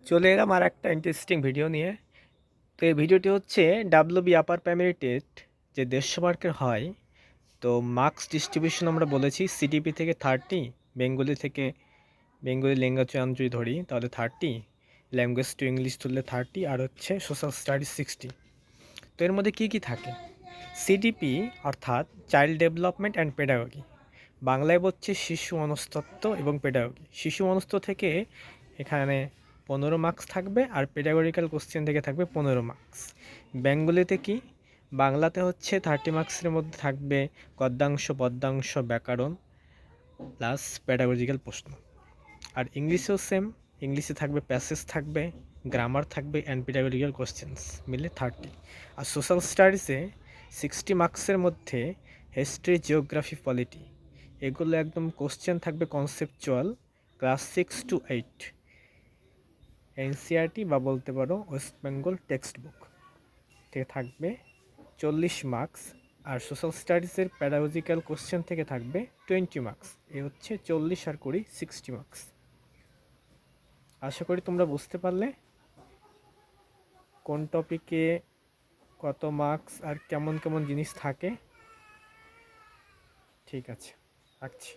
চলে এলাম আর একটা ইন্টারেস্টিং ভিডিও নিয়ে। তো এই ভিডিওটি হচ্ছে ডাব্লিউবি আপার প্রাইমারি টেস্ট যে 150 মার্কের হয়। তো মার্কস ডিস্ট্রিবিউশন আমরা বলেছি সিডিপি থেকে 30, বেঙ্গলি থেকে বেঙ্গলি ল্যাঙ্গুয়েজ যদি ধরি তাহলে 30, ল্যাঙ্গুয়েজ টু ইংলিশ ধরলে 30, আর হচ্ছে সোশ্যাল স্টাডিজ 60। তো এর মধ্যে কী কী থাকে? সিডিপি অর্থাৎ চাইল্ড ডেভেলপমেন্ট অ্যান্ড পেডাগজি, বাংলায় বলছে শিশু মনস্তত্ত্ব এবং পেডাগজি। শিশু মনস্তত্ত্ব থেকে এখানে 15 মার্কস থাকবে, আর পেডাগজিক্যাল কোশ্চেন থেকে থাকবে 15 মার্কস। বেঙ্গলিতে কি? বাংলাতে হচ্ছে 30 মার্কসের মধ্যে থাকবে গদ্যাংশ, পদ্যাংশ, ব্যাকরণ প্লাস পেডাগজিক্যাল প্রশ্ন। আর ইংলিশেও সেম, ইংলিশে থাকবে প্যাসেজ, থাকবে গ্রামার, থাকবে অ্যান্ড পেডাগজিক্যাল কোশ্চেন্স মিলে 30। আর সোশ্যাল স্টাডিজে 60 মার্কসের মধ্যে হিস্ট্রি, জিওগ্রাফি, পলিটি, এগুলো একদম কোশ্চেন থাকবে কনসেপচুয়াল, ক্লাস 6 to 8, এনসিআরটি বা বলতে পারো ওয়েস্ট বেঙ্গল টেক্সট বুক থেকে থাকবে 40 মার্কস। আর সোশ্যাল স্টাডিজের প্যাডাগজিক্যাল কোশ্চেন থেকে থাকবে 20 মার্কস। এ হচ্ছে 40 আর 20, 60 মার্কস। আশা করি তোমরা বুঝতে পারলে কোন টপিকে কত মার্কস আর কেমন কেমন জিনিস থাকে। ঠিক আছে, রাখছি।